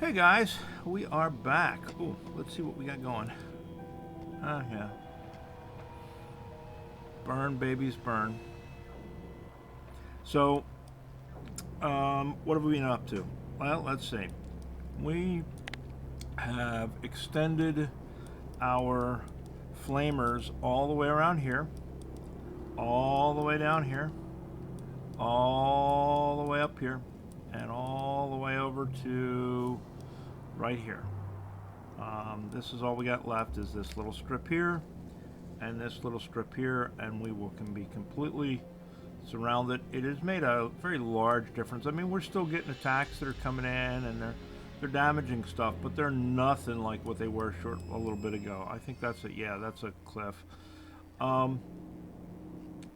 Hey guys, we are back. Ooh, let's see what we got going. Yeah. Burn, babies, burn. So, what have we been up to? Well, let's see. We have extended our flamers all the way around here, all the way down here, all the way up here, and all the way over to right here. This is all we got left is this little strip here and this little strip here, and we can be completely surrounded. It has made a very large difference. I mean, we're still getting attacks that are coming in, and they're damaging stuff, but they're nothing like what they were a little bit ago. I think that's that's a cliff.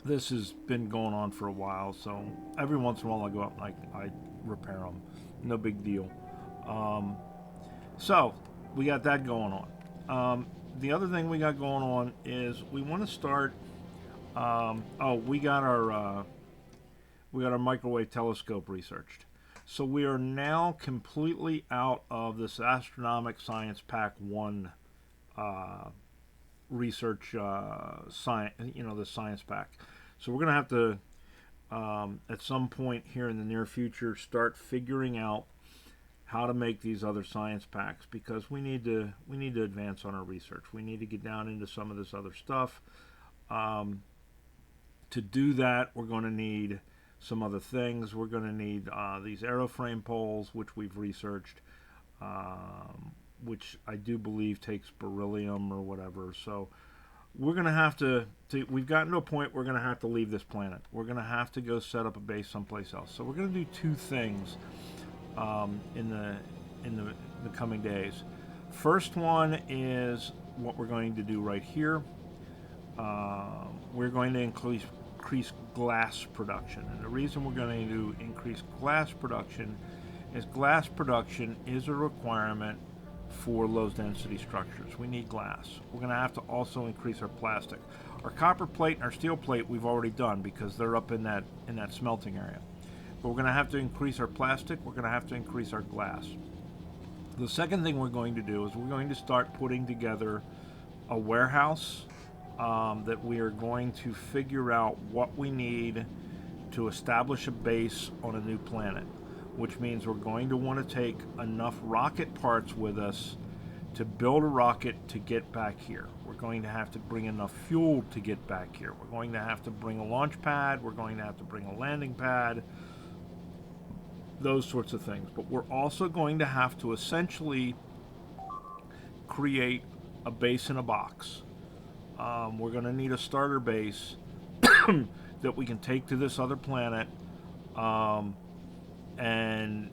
This has been going on for a while, so every once in a while I go up and I repair them. No big deal. So we got that going on. The other thing we got going on is we want to start. We got our microwave telescope researched. So we are now completely out of this Astronomic Science Pack 1 research science, the science pack. So we're going to have to, at some point here in the near future, start figuring out how to make these other science packs, because we need to advance on our research. We need to get down into some of this other stuff. To do that, we're going to need some other things. We're going to need these aeroframe poles, which we've researched, which I do believe takes beryllium or whatever. So we're going to have to we've gotten to a point where we're going to have to leave this planet. We're going to have to go set up a base someplace else. So we're going to do two things in the coming days. First one is what we're going to do right here. We're going to increase glass production, and the reason we're going to increase glass production is a requirement for low density structures. We need glass. We're going to have to also increase our plastic. Our copper plate and our steel plate we've already done because they're up in that smelting area. But we're going to have to increase our plastic. We're going to have to increase our glass. The second thing we're going to do is we're going to start putting together a warehouse that we are going to figure out what we need to establish a base on a new planet, which means we're going to want to take enough rocket parts with us to build a rocket to get back here. We're going to have to bring enough fuel to get back here. We're going to have to bring a launch pad. We're going to have to bring a landing pad, those sorts of things. But we're also going to have to essentially create a base in a box. We're going to need a starter base that we can take to this other planet and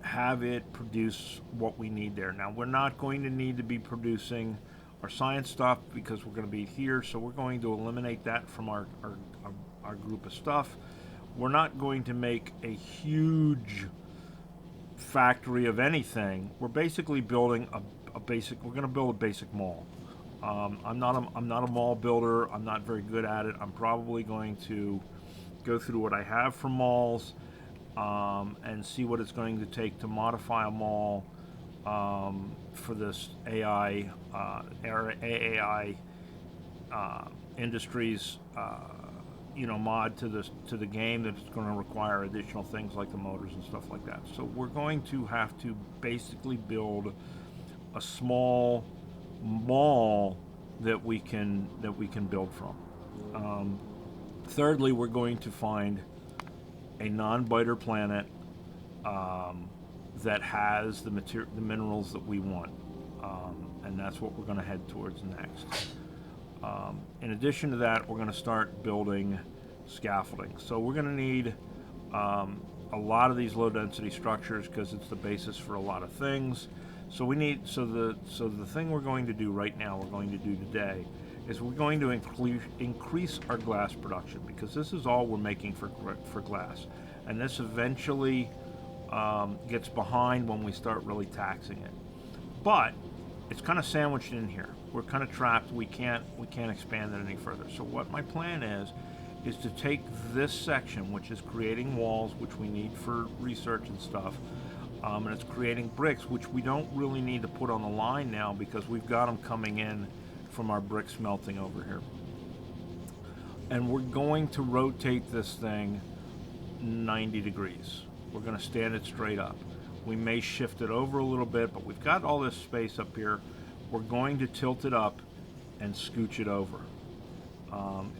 have it produce what we need there. Now, we're not going to need to be producing our science stuff because we're going to be here, so we're going to eliminate that from our group of stuff. We're not going to make a huge factory of anything. We're basically building we're going to build a basic mall. I'm not a mall builder. I'm not very good at it. I'm probably going to go through what I have for malls and see what it's going to take to modify a mall for this AAI Industries mod to the game that's going to require additional things like the motors and stuff like that. So we're going to have to basically build a small mall that we can build from. Thirdly, we're going to find a non-biter planet that has the minerals that we want, and that's what we're going to head towards next. In addition to that, we're going to start building scaffolding. So we're going to need a lot of these low-density structures because it's the basis for a lot of things. So the thing we're going to do right now, we're going to do today, is we're going to increase our glass production, because this is all we're making for glass, and this eventually gets behind when we start really taxing it. But it's kind of sandwiched in here. We're kind of trapped. We can't expand it any further. So what my plan is to take this section, which is creating walls, which we need for research and stuff, And it's creating bricks, which we don't really need to put on the line now because we've got them coming in from our brick smelting over here. And we're going to rotate this thing 90 degrees. We're going to stand it straight up. We may shift it over a little bit, but we've got all this space up here. We're going to tilt it up and scooch it over,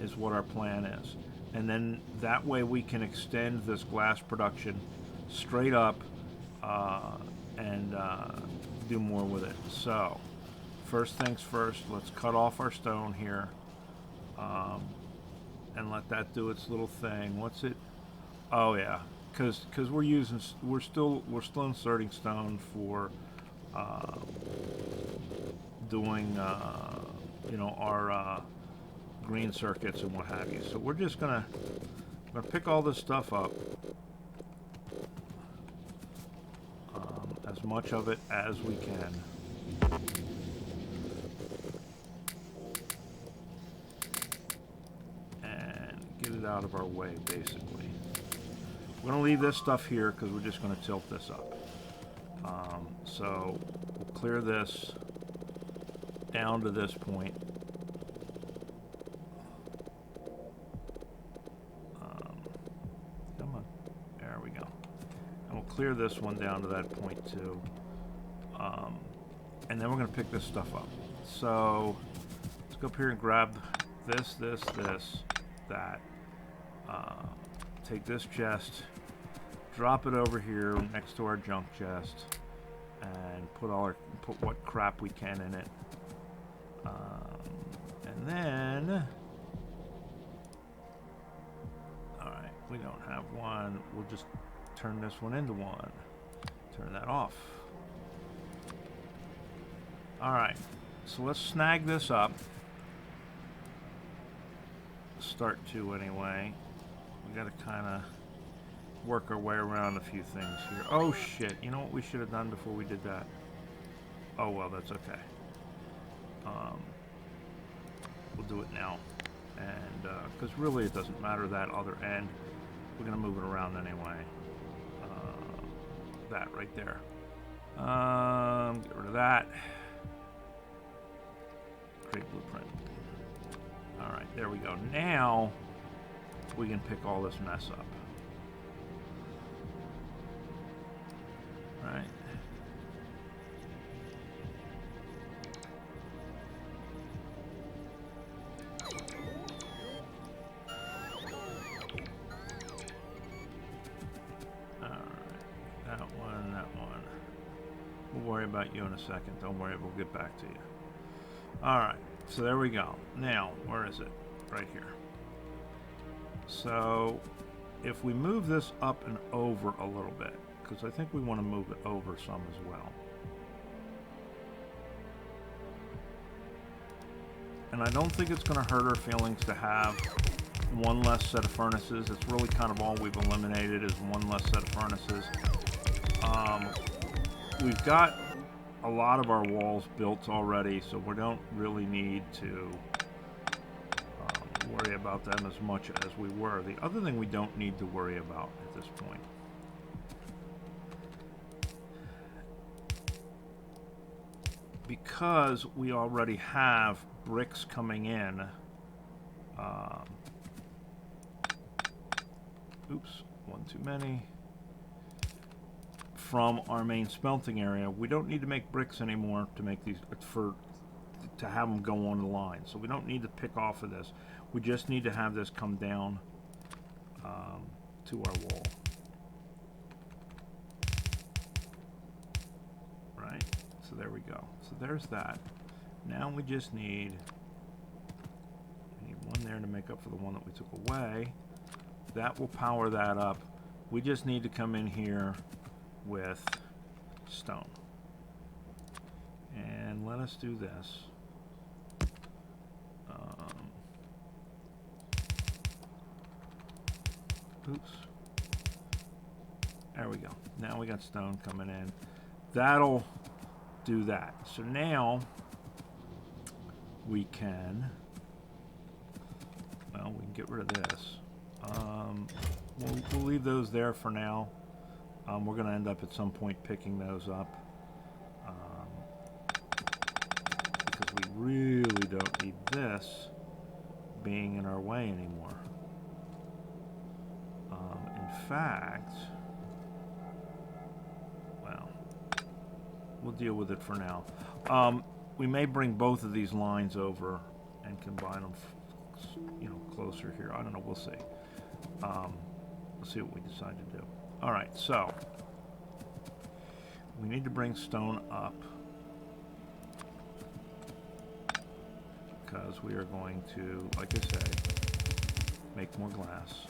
is what our plan is. And then that way we can extend this glass production straight up and do more with it. So, first things first, let's cut off our stone here and let that do its little thing. What's it? Oh yeah, because we're still inserting stone for doing our green circuits and what have you. So we're just gonna pick all this stuff up, as much of it as we can. And get it out of our way, basically. We're going to leave this stuff here because we're just going to tilt this up. So we'll clear this down to this point. Come on. There we go. And we'll clear this one down to that point too. And then we're going to pick this stuff up. So let's go up here and grab this, that. Take this chest, drop it over here next to our junk chest, and put what crap we can in it. And then, all right, we don't have one. We'll just turn this one into one. Turn that off. All right, so let's snag this up. Start to anyway. We got to kind of work our way around a few things here. Oh shit, you know what we should have done before we did that? Oh well, that's okay. We'll do it now. And, because really it doesn't matter that other end. We're going to move it around anyway. That right there. Get rid of that. Create blueprint. Alright, there we go. Now we can pick all this mess up. Right. That one. We'll worry about you in a second. Don't worry, we'll get back to you. Alright, so there we go. Now, where is it? Right here. So, if we move this up and over a little bit, because I think we want to move it over some as well. And I don't think it's going to hurt our feelings to have one less set of furnaces. It's really kind of all we've eliminated is one less set of furnaces. We've got a lot of our walls built already, so we don't really need to worry about them as much as we were. The other thing we don't need to worry about at this point because we already have bricks coming in. Oops, one too many. From our main smelting area, we don't need to make bricks anymore to make these to have them go on the line. So we don't need to pick off of this. We just need to have this come down to our wall. Right? So there we go. So there's that. Now we just need one there to make up for the one that we took away. That will power that up. We just need to come in here with stone. And let us do this. Oops. There we go. Now we got stone coming in. That'll do that. So now we can, well, we can get rid of this. We'll leave those there for now. We're going to end up at some point picking those up because we really don't need this being in our way anymore. In fact, well, we'll deal with it for now. We may bring both of these lines over and combine them, closer here. I don't know. We'll see. We'll see what we decide to do. All right. So we need to bring stone up because we are going to, like I say, make more glass.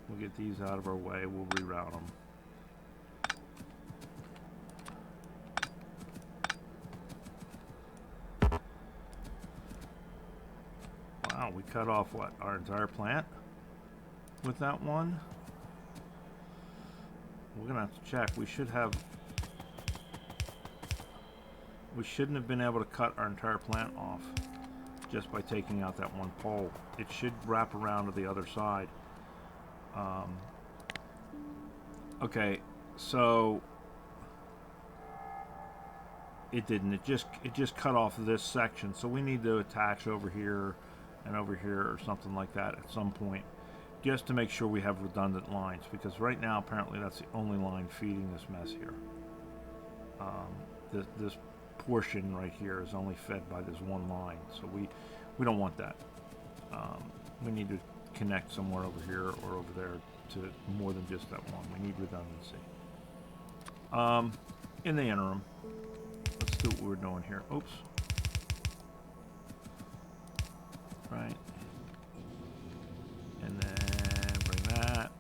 We'll get these out of our way. We'll reroute them. Wow, we cut off what? Our entire plant with that one? We're gonna have to check. We shouldn't have been able to cut our entire plant off just by taking out that one pole. It should wrap around to the other side. Okay, so it didn't. It just cut off this section. So we need to attach over here and over here or something like that at some point, just to make sure we have redundant lines. Because right now, apparently, that's the only line feeding this mess here. This portion right here is only fed by this one line, so we don't want that. We need to connect somewhere over here or over there to more than just that one. We need redundancy. In the interim, let's do what we're doing here. Oops. Right. And then bring that.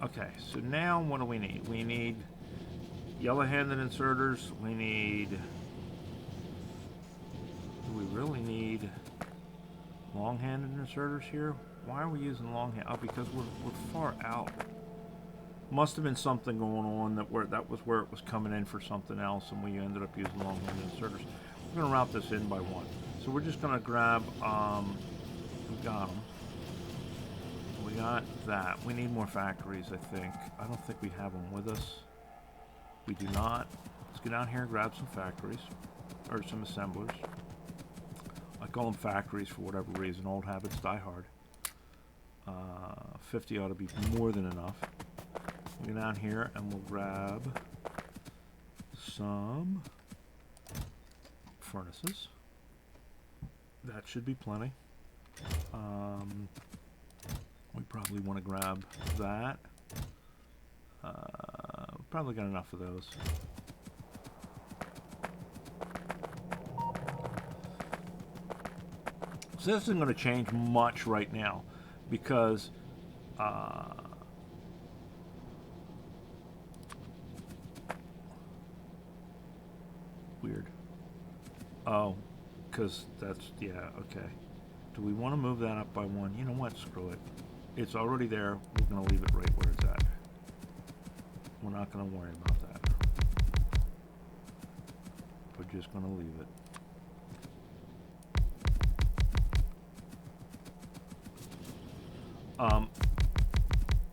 Okay, so now what do we need? We need yellow-handed inserters. We need... Do we really need long-handed inserters here? Why are we using long-handed? Oh, because we're far out. Must have been something going on that was where it was coming in for something else, and we ended up using long-handed inserters. We're going to route this in by one. So we're just going to grab, we got them. We got that. We need more factories, I think. I don't think we have them with us. We do not. Let's go down here and grab some factories, or some assemblers. I call them factories for whatever reason. Old habits die hard. 50 ought to be more than enough. We'll go down here and we'll grab some furnaces. That should be plenty. We probably want to grab that. Probably got enough of those. So this isn't going to change much right now because weird. Oh, because that's, yeah, okay. Do we want to move that up by one? You know what? Screw it. It's already there. We're going to leave it right where it's at. We're not going to worry about that. We're just going to leave it.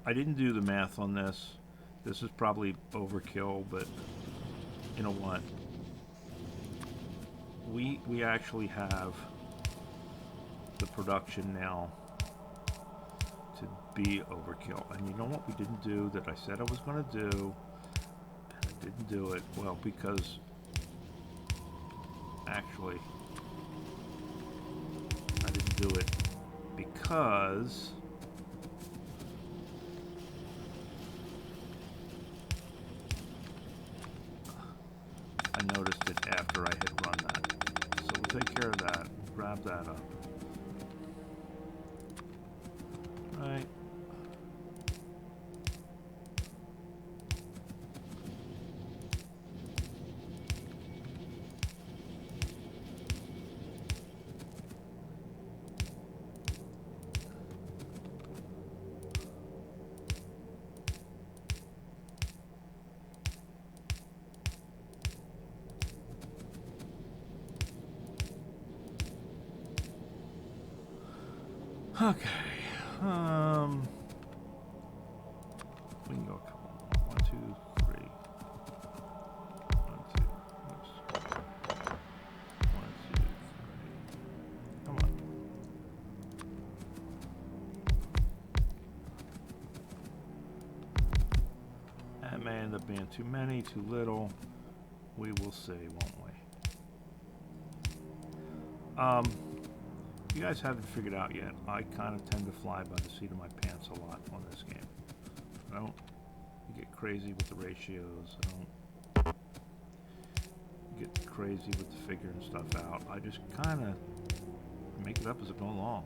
I didn't do the math on this. This is probably overkill, but you know what? We actually have the production now to be overkill. And you know what we didn't do that I said I was going to do, and I didn't do it? Well, because actually I didn't do it because I noticed it after I had run that. So we'll take care of that. Grab that up. Right. Okay. We can go a couple more. 1, 2, 3. 1, 2. Oops. 1, 2, 3. Come on. That may end up being too many, too little. We will see, won't we? You guys haven't figured out yet, I kind of tend to fly by the seat of my pants a lot on this game. I don't get crazy with the ratios. I don't get crazy with the figuring stuff out. I just kind of make it up as I go along.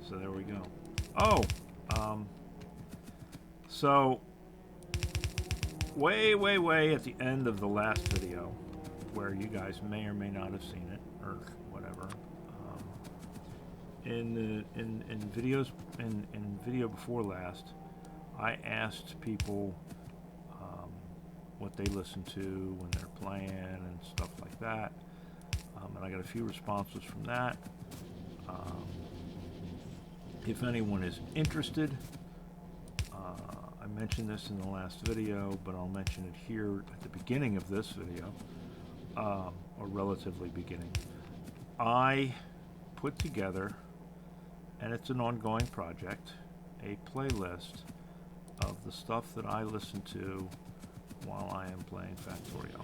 So there we go. Oh! So, way at the end of the last video, where you guys may or may not have seen it, or whatever, in video before last, I asked people what they listen to when they're playing and stuff like that, and I got a few responses from that. If anyone is interested, I mentioned this in the last video, but I'll mention it here at the beginning of this video, or relatively beginning. I put together, and it's an ongoing project, a playlist of the stuff that I listen to while I am playing Factorio.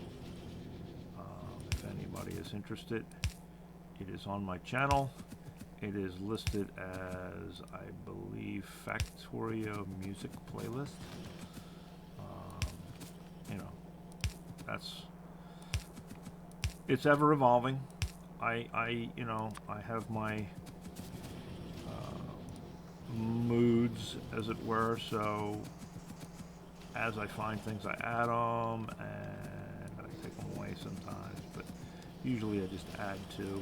If anybody is interested, it is on my channel. It is listed as, I believe, Factorio Music Playlist. You know, it's ever evolving. I have my moods, as it were, so as I find things, I add them, and I take them away sometimes, but usually I just add to.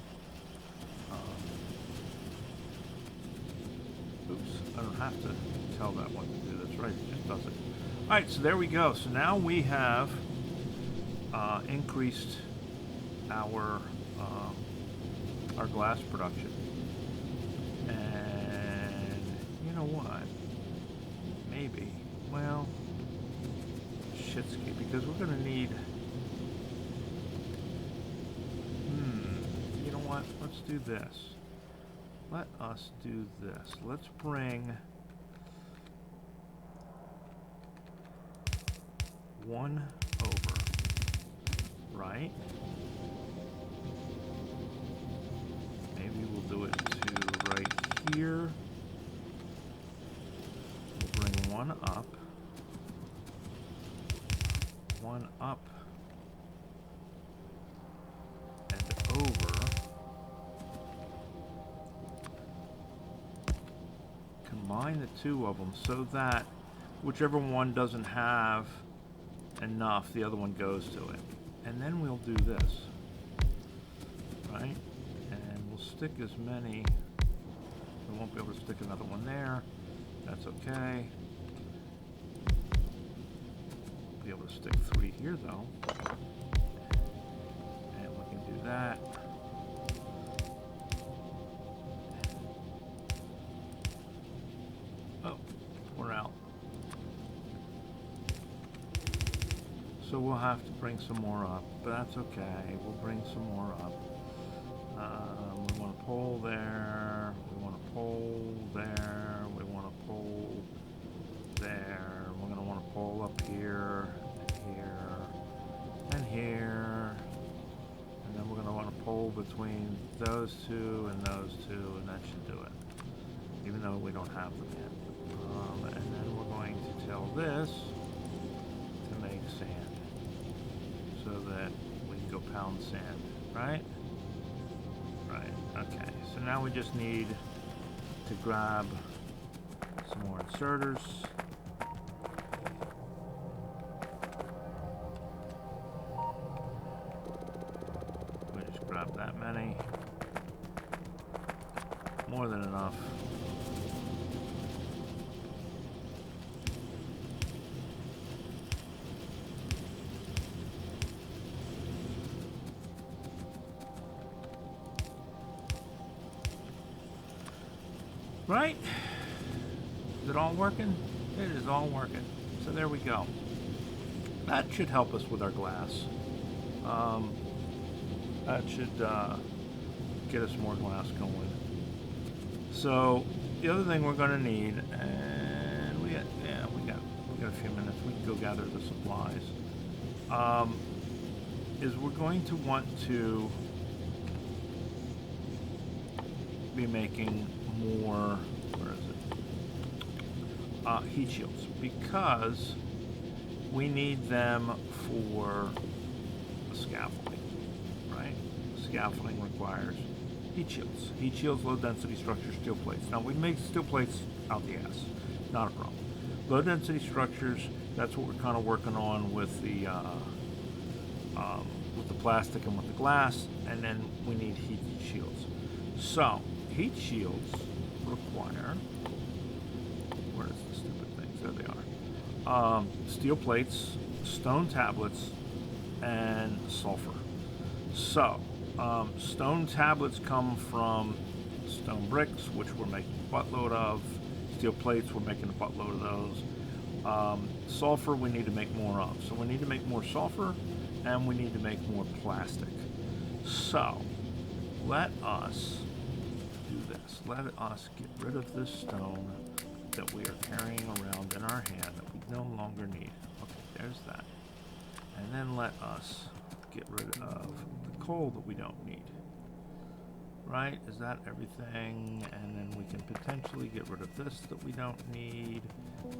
Oops, I don't have to tell that what to do. That's right, it just does it. Alright, so there we go. So now we have increased our glass production. And you know what? Maybe, well, shitski, because we're going to need... you know what? Let's do this. Let us do this. Let's bring one over, right? Maybe we'll do it to right here. We'll bring one up, and over. Combine the two of them so that whichever one doesn't have enough, the other one goes to it. And then we'll do this, right? And we'll stick as many. We won't be able to stick another one there. That's okay. We'll be able to stick 3 here though. And we can do that. We're out. So we'll have to bring some more up, but that's okay. We'll bring some more up. We want a pole there. We want a pole there. We want a pole there. We're going to want a pole up here, and here, and here. And then we're going to want a pole between those two, and that should do it. Even though we don't have them yet. And then we're going to tell this to make sand so that we can go pound sand, right? Right, okay. So now we just need to grab some more inserters. We just grab that many. More than enough. Right? Is it all working? It is all working. So there we go. That should help us with our glass. That should get us more glass going. So the other thing we're going to need, and we got a few minutes. We can go gather the supplies. Is we're going to want to be making more. Where is it? Heat shields, because we need them for the scaffolding, right? Scaffolding requires heat shields. Heat shields, low density structures, steel plates. Now we make steel plates out the ass, not a problem. Low density structures, that's what we're kind of working on with the plastic and with the glass, and then we need heat shields. So heat shields require, where is the stupid things? There they are. Steel plates, stone tablets, and sulfur. So stone tablets come from stone bricks, which we're making a buttload of. Steel plates, we're making a buttload of those. Sulfur, we need to make more of. So we need to make more sulfur, and we need to make more plastic. So let us do this. Let us get rid of this stone that we are carrying around in our hand that we no longer need. Okay, there's that. And then let us get rid of the coal that we don't need. Right? Is that everything? And then we can potentially get rid of this that we don't need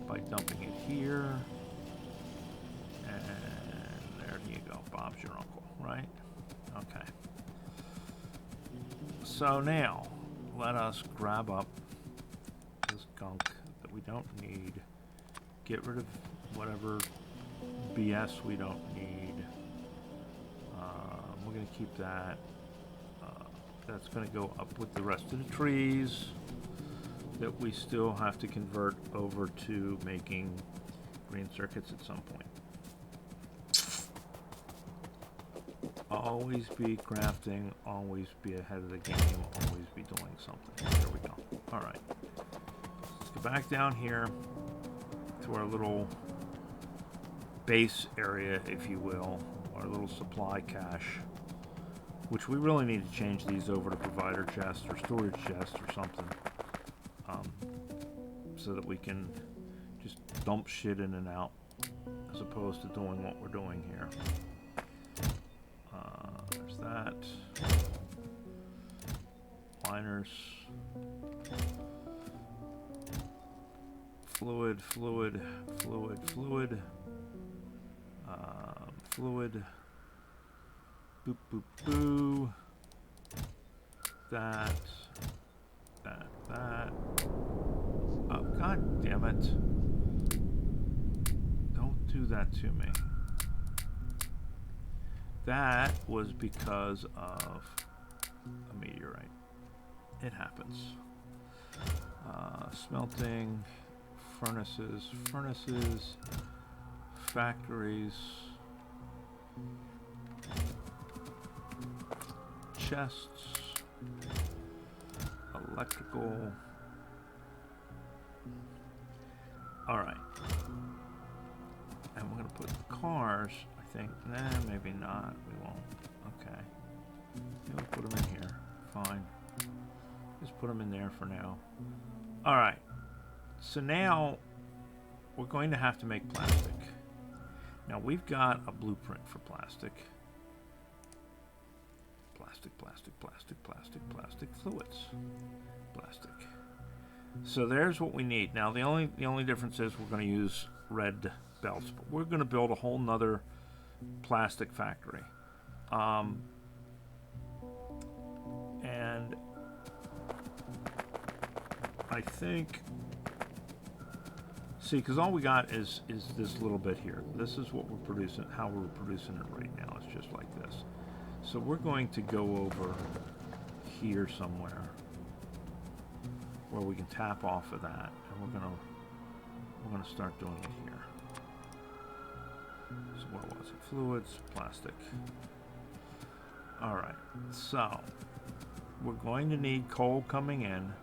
by dumping it here. And there you go. Bob's your uncle, right? Okay. So now, let us grab up this gunk that we don't need. Get rid of whatever BS we don't need. We're going to keep that. That's going to go up with the rest of the trees that we still have to convert over to making green circuits at some point. Always be crafting, always be ahead of the game, always be doing something. There we go. All right. Let's go back down here to our little base area, if you will, our little supply cache, which we really need to change these over to provider chests or storage chests or something, so that we can just dump shit in and out as opposed to doing what we're doing here. There's that. Liners. Fluid. Fluid. Boop, boop, boo. That. Oh, god damn it. Don't do that to me. That was because of a meteorite. It happens. Smelting, furnaces, factories, chests, electrical. All right. And we're going to put the cars, I think. Nah, maybe not. We won't. Okay. We'll put them in here. Fine. Just put them in there for now. All right. So now we're going to have to make plastic. Now we've got a blueprint for plastic. Plastic fluids. Plastic. So there's what we need. Now the only difference is we're going to use red belts, but we're going to build a whole nother plastic factory. And I think, see, because all we got is this little bit here. This is what we're producing, how we're producing it right now. It's just like this. So we're going to go over here somewhere where we can tap off of that, and we're gonna start doing it here. So what was it? Fluids, plastic. All right. So we're going to need coal coming in,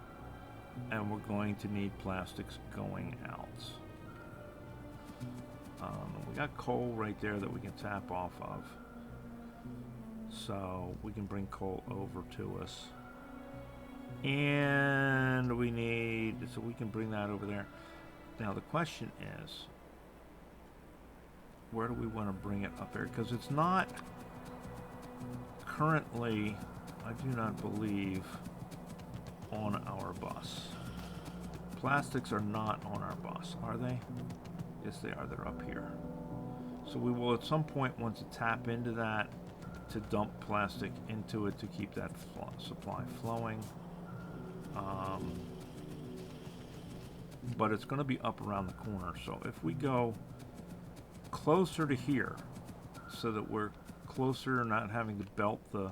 and we're going to need plastics going out. We got coal right there that we can tap off of, so we can bring coal over to us. And we need, so we can bring that over there. Now the question is, where do we want to bring it up there? Because it's not currently, I do not believe, on our bus. Plastics are not on our bus, are they? Yes, they are. They're up here. So we will at some point want to tap into that to dump plastic into it to keep that supply flowing. But it's going to be up around the corner. So if we go closer to here, so that we're closer, not having to belt the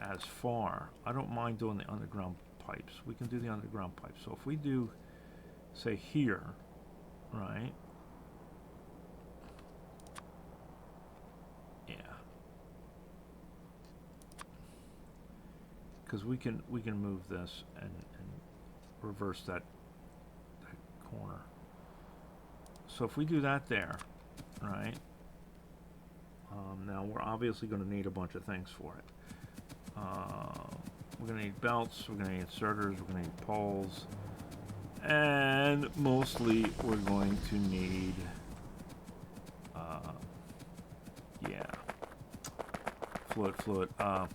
as far, I don't mind doing the underground pipes. We can do the underground pipes. So if we do, say here, right? Yeah. Because we can move this and reverse that corner. So if we do that there, right? Now we're obviously going to need a bunch of things for it. We're going to need belts, we're going to need inserters, we're going to need poles, and mostly we're going to need, yeah, fluid, yeah,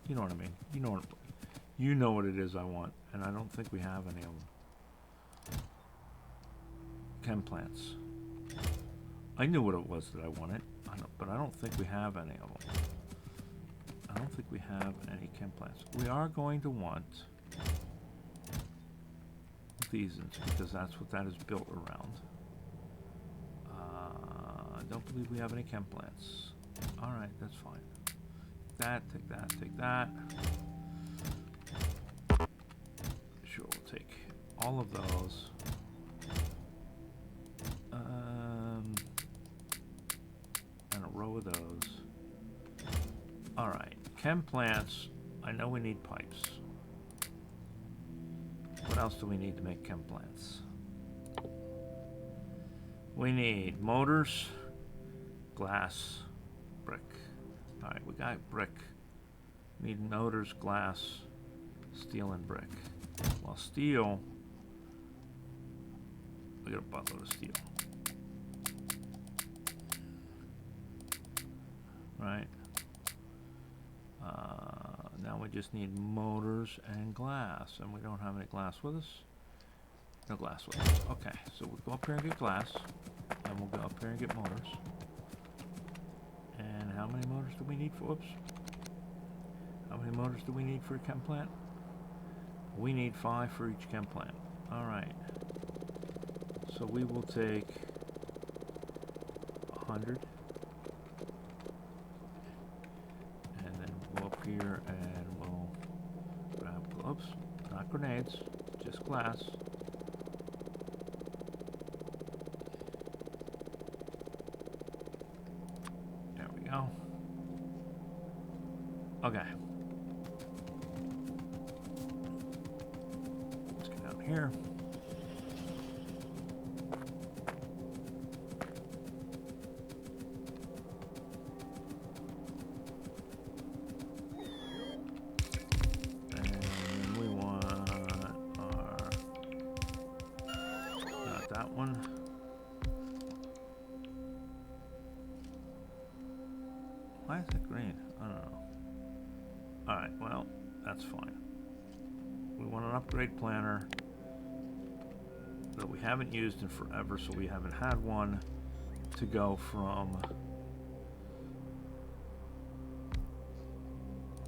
you know what I mean. You know what it is I want, and I don't think we have any of them. Chem plants. I knew what it was that I wanted, but I don't think we have any of them. I don't think we have any chem plants. We are going to want these because that's what that is built around. I don't believe we have any chem plants. All right, that's fine. Take that. Sure, we'll take all of those. And a row of those. All right, chem plants. I know we need pipes. What else do we need to make chem plants? We need motors, glass, brick. All right, we got brick. We need motors, glass, steel, and brick. Well, steel, we got a buttload of steel. Right. Now we just need motors and glass, and we don't have any glass with us. No glass with us. Okay, so we'll go up here and get glass, and we'll go up here and get motors. And how many motors do we need for? Oops. How many motors do we need for a chem plant? We need 5 for each chem plant. All right. So we will take 100. Here and we'll grab gloves, not grenades, just glass. There we go. Okay. Let's get down here. Why is it green? I don't know. Alright, well, that's fine. We want an upgrade planner that we haven't used in forever, so we haven't had one to go from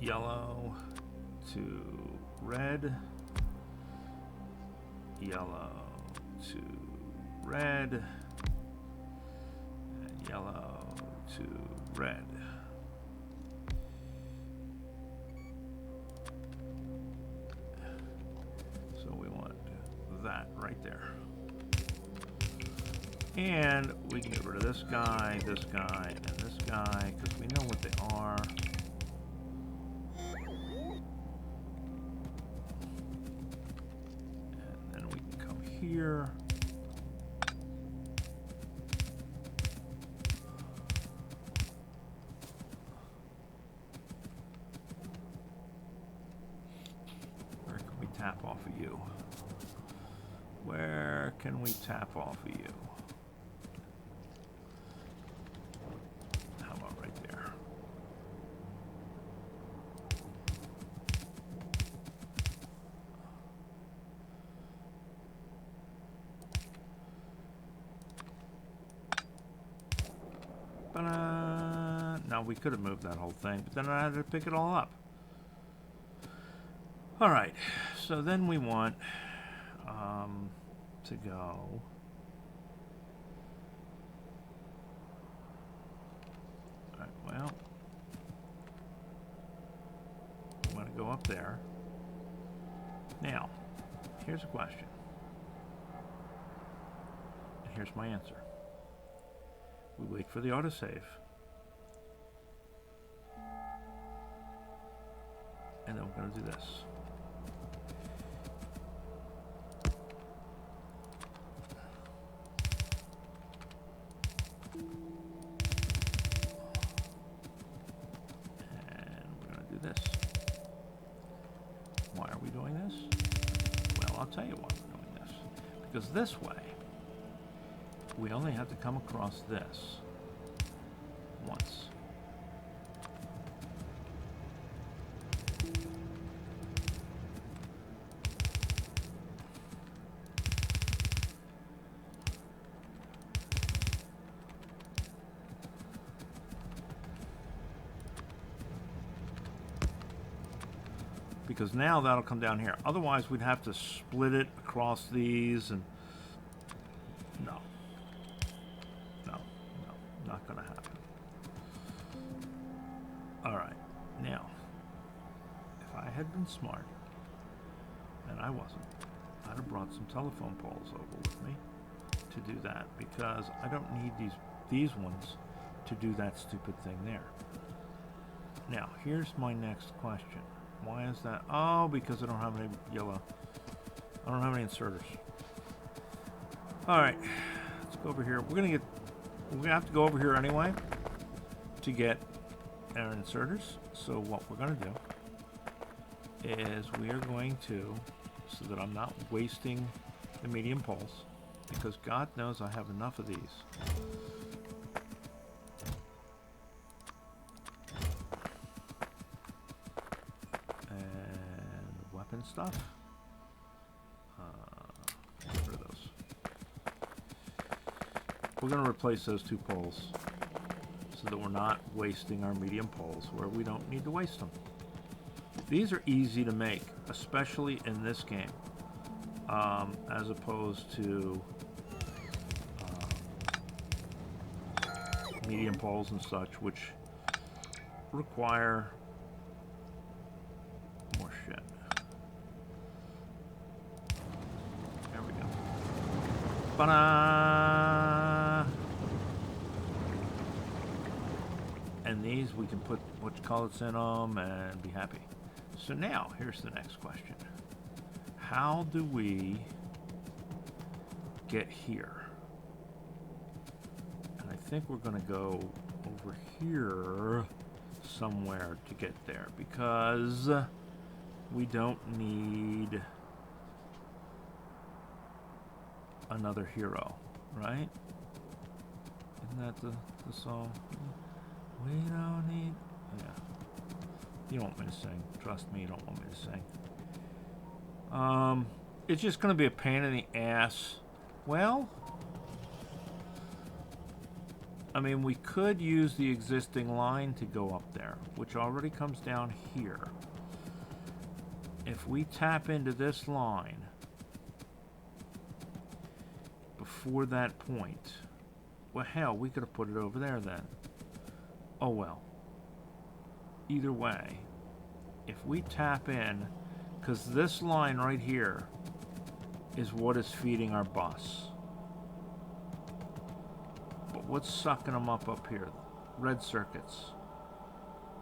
yellow to red, yellow to red, and yellow to red. So we want that right there. And we can get rid of this guy, and this guy, because we know what they are. here. Where can we tap off of you? Where can we tap off of you? How about right there? Now we could have moved that whole thing, but then I had to pick it all up. All right, so then we want to go. All right, well, we want to go up there. Now, here's a question. And here's my answer. We wait for the autosave. And then we're going to do this. And we're going to do this. Why are we doing this? Well, I'll tell you why we're doing this. Because this way, we only have to come across this once. Because now that'll come down here. Otherwise, we'd have to split it across these, and no, not gonna happen. All right, now, if I had been smart, and I wasn't, I'd have brought some telephone poles over with me to do that, because I don't need these ones to do that stupid thing there. Now, here's my next question. Why is that? Oh, because I don't have any yellow. I don't have any inserters. All right, let's go over here. We're gonna have to go over here anyway to get our inserters. So what we're gonna do is we are going to, so that I'm not wasting the medium poles, because God knows I have enough of these. And stuff. Get rid of those. We're going to replace those two poles so that we're not wasting our medium poles where we don't need to waste them. These are easy to make, especially in this game, as opposed to medium poles and such, which require more shit. And these we can put what you call it in them and be happy. So now here's the next question. How do we get here? And I think we're going to go over here somewhere to get there, because we don't need another hero, right? Isn't that the song? We don't need... Yeah. You don't want me to sing. Trust me, you don't want me to sing. It's just going to be a pain in the ass. Well, I mean, we could use the existing line to go up there, which already comes down here. If we tap into this line before that point, well, hell, we could have put it over there then. Oh well. Either way, if we tap in, because this line right here is what is feeding our bus. But what's sucking them up here? Red circuits.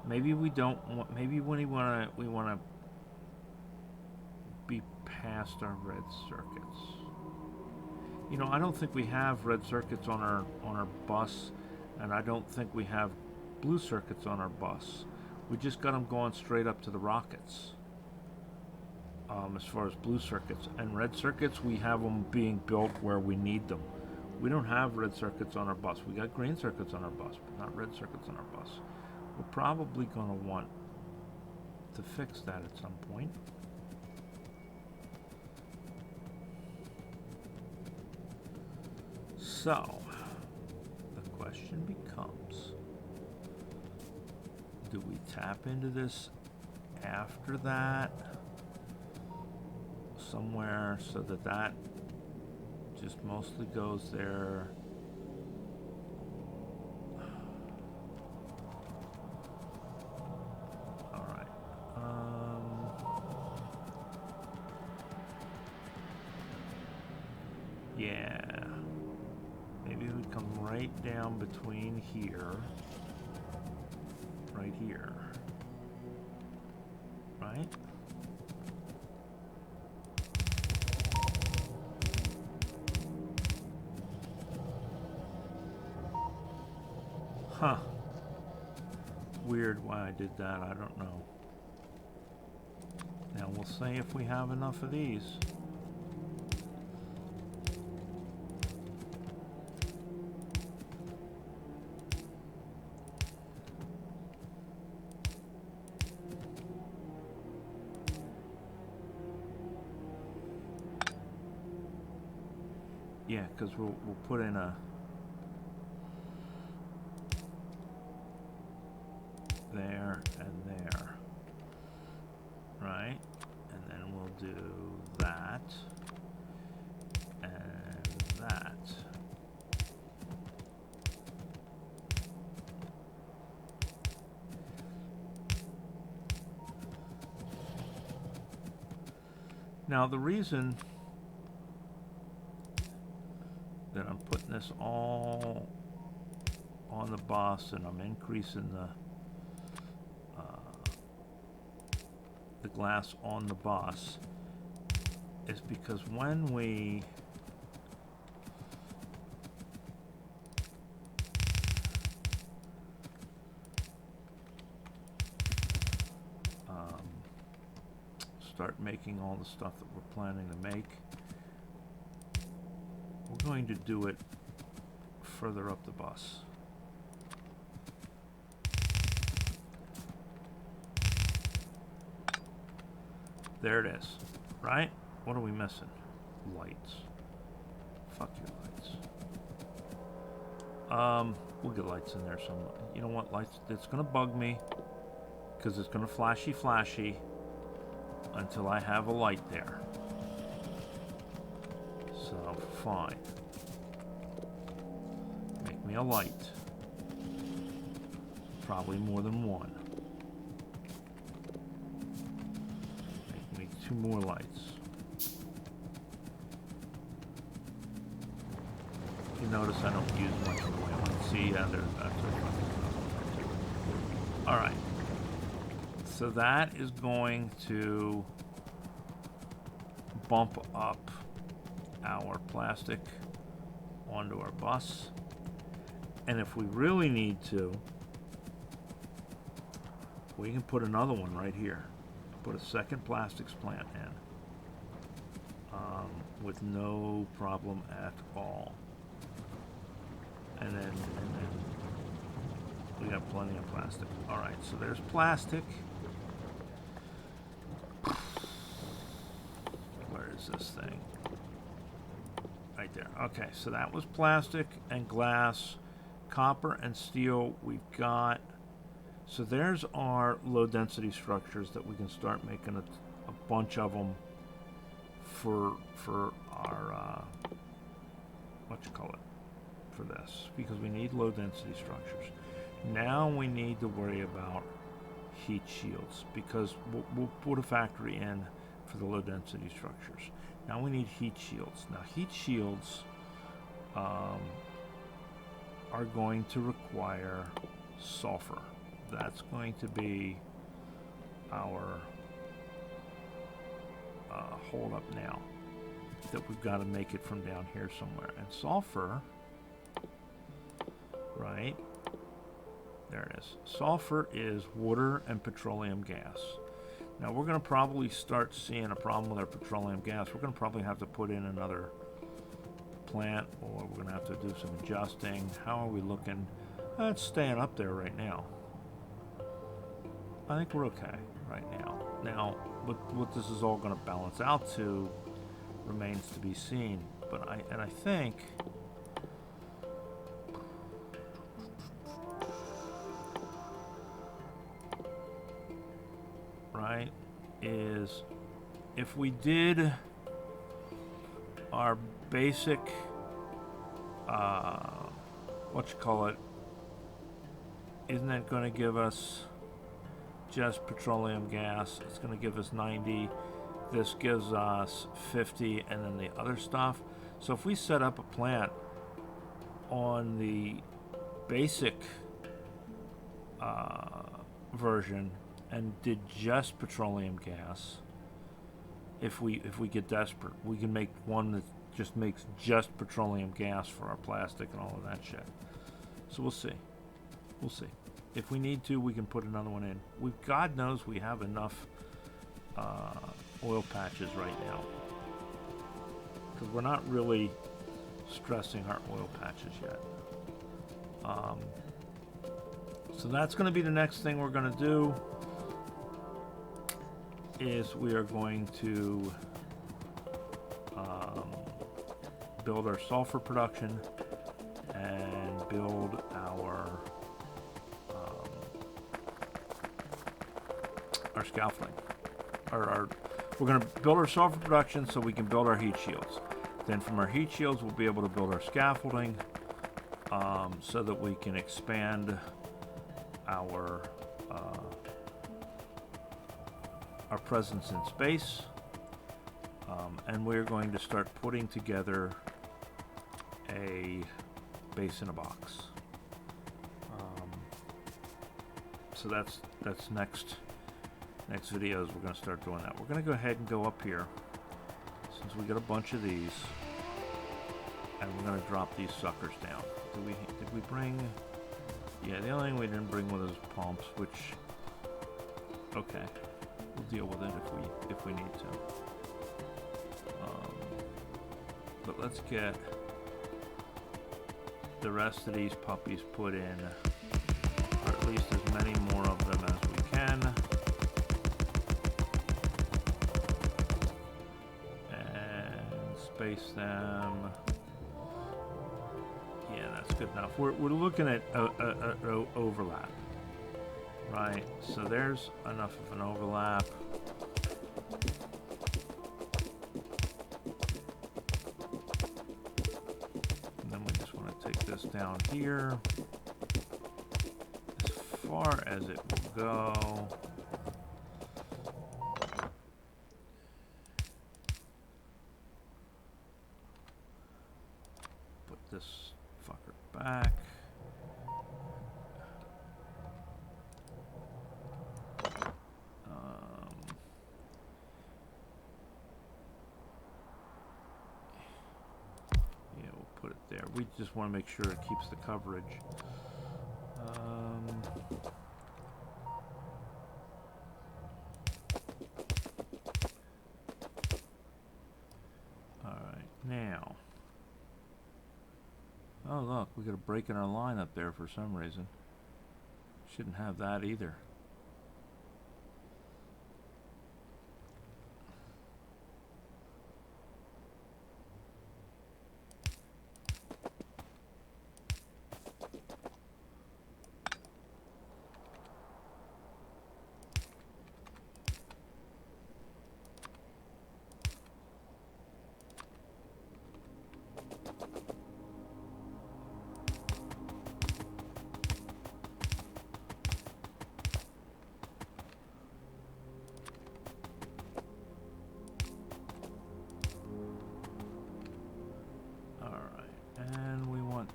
Maybe we don't want, maybe when we want to be past our red circuits. You know, I don't think we have red circuits on our bus, and I don't think we have blue circuits on our bus. We just got them going straight up to the rockets. As far as blue circuits and red circuits, we have them being built where we need them. We don't have red circuits on our bus. We got green circuits on our bus, but not red circuits on our bus. We're probably going to want to fix that at some point. So, the question becomes, do we tap into this after that somewhere so that that just mostly goes there? All right. Yeah. Maybe we come right down between here, right here, right? Huh. Weird why I did that, I don't know. Now we'll see if we have enough of these. Yeah, because we'll put in a there and there, right? And then we'll do that and that. Now the reason that I'm putting this all on the bus and I'm increasing the glass on the bus is because when we start making all the stuff that we're planning to make, we're going to do it further up the bus. There it is, right? What are we missing? Lights. Fuck your lights. We'll get lights in there somewhere. You know what? Lights, it's gonna bug me because it's gonna flashy until I have a light there. So, fine. Make me a light. Probably more than one. Make me 2 more lights. You notice I don't use much of the oil. See, that's alright. So that is going to bump up our plastic onto our bus. And if we really need to, we can put another one right here. Put a second plastics plant in with no problem at all. And then we got plenty of plastic. All right, so there's plastic. Where is this thing? Right there. Okay, so that was plastic and glass, copper and steel we've got. So there's our low density structures that we can start making a bunch of them for our for this, because we need low density structures. Now we need to worry about heat shields, because we'll put a factory in for the low density structures. Now we need heat shields. Now heat shields are going to require sulfur. That's going to be our hold up now. that we've got to make it from down here somewhere. And sulfur, right? There it is. Sulfur is water and petroleum gas. Now we're going to probably start seeing a problem with our petroleum gas. We're going to probably have to put in another plant, or we're going to have to do some adjusting. How are we looking? It's staying up there right now. I think we're okay right now. Now, what this is all going to balance out to remains to be seen. But I think right is if we did our basic isn't that going to give us just petroleum gas? It's going to give us 90. This gives us 50, and then the other stuff. So if we set up a plant on the basic version and did just petroleum gas, if we get desperate, we can make one that just makes just petroleum gas for our plastic and all of that shit. So we'll see. We'll see. If we need to, we can put another one in. God knows we have enough oil patches right now, because we're not really stressing our oil patches yet. So that's going to be the next thing we're going to do, is we are going to build our sulfur production and build our scaffolding. We're going to build our sulfur production so we can build our heat shields. Then from our heat shields, we'll be able to build our scaffolding so that we can expand our presence in space. And we're going to start putting together a base in a box. So that's next videos. We're going to start doing that. We're going to go ahead and go up here, since we got a bunch of these, and we're going to drop these suckers down. Did we bring? Yeah, the only thing we didn't bring with us pumps, which, okay, we'll deal with it if we need to. But let's get the rest of these puppies put in, or at least as many more of them as we can. And space them. Yeah, that's good enough. We're looking at overlap, right? So there's enough of an overlap. And then we just want to take this down here as far as it will go. Put this fucker back. Yeah, we'll put it there. We just want to make sure it keeps the coverage. Alright, now. Oh look, we got a break in our line up there for some reason. Shouldn't have that either.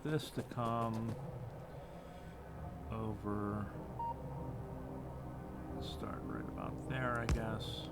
This to come over, start right about there, I guess.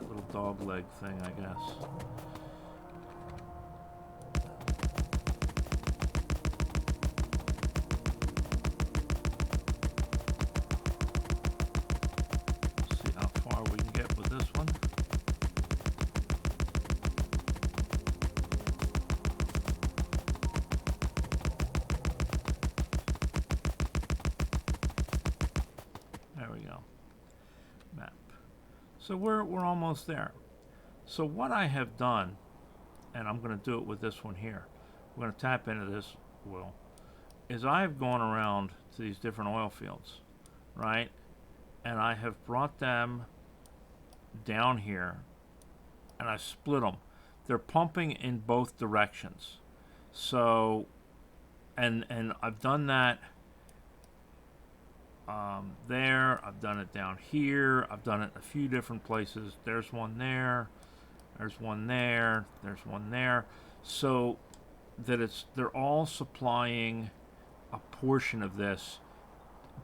Little dog leg thing, I guess. See how far we can get with this one. There we go. Map. So we're almost there. So what I have done, and I'm going to do it with this one here, we're going to tap into this oil, is I've gone around to these different oil fields, right? And I have brought them down here, and I split them. They're pumping in both directions. So, and I've done that there, I've done it down here, I've done it in a few different places. There's one there, there's one there, there's one there. So that they're all supplying a portion of this,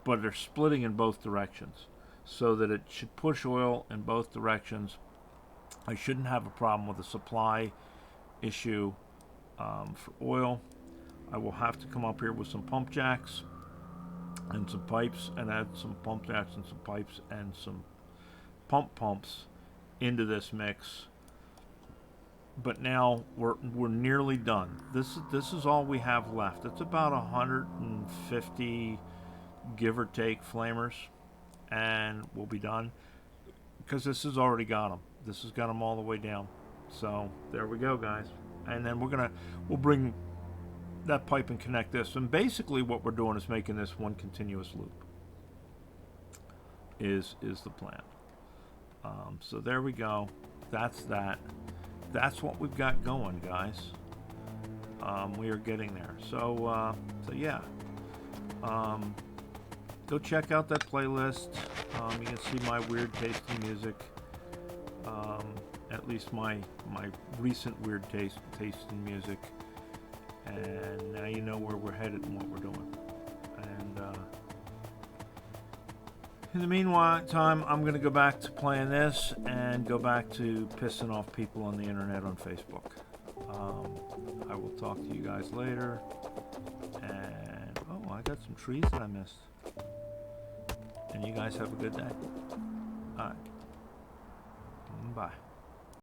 but they're splitting in both directions. So that it should push oil in both directions. I shouldn't have a problem with the supply issue for oil. I will have to come up here with some pump jacks and some pipes, and add some pump jacks and some pipes and some pumps into this mix. But now we're nearly done. This is all we have left. It's about 150, give or take, flamers, and we'll be done. Because this has already got them. This has got them all the way down. So there we go, guys. And then we'll bring that pipe and connect this, and basically what we're doing is making this one continuous loop is the plan. So there we go. That's what we've got going, guys. We are getting there. So yeah, go check out that playlist. You can see my weird taste in music, at least my recent weird taste in music. And now you know where we're headed and what we're doing. And in the meantime, I'm going to go back to playing this and go back to pissing off people on the internet on Facebook. I will talk to you guys later. And oh, I got some trees that I missed. And you guys have a good day. All right. Bye.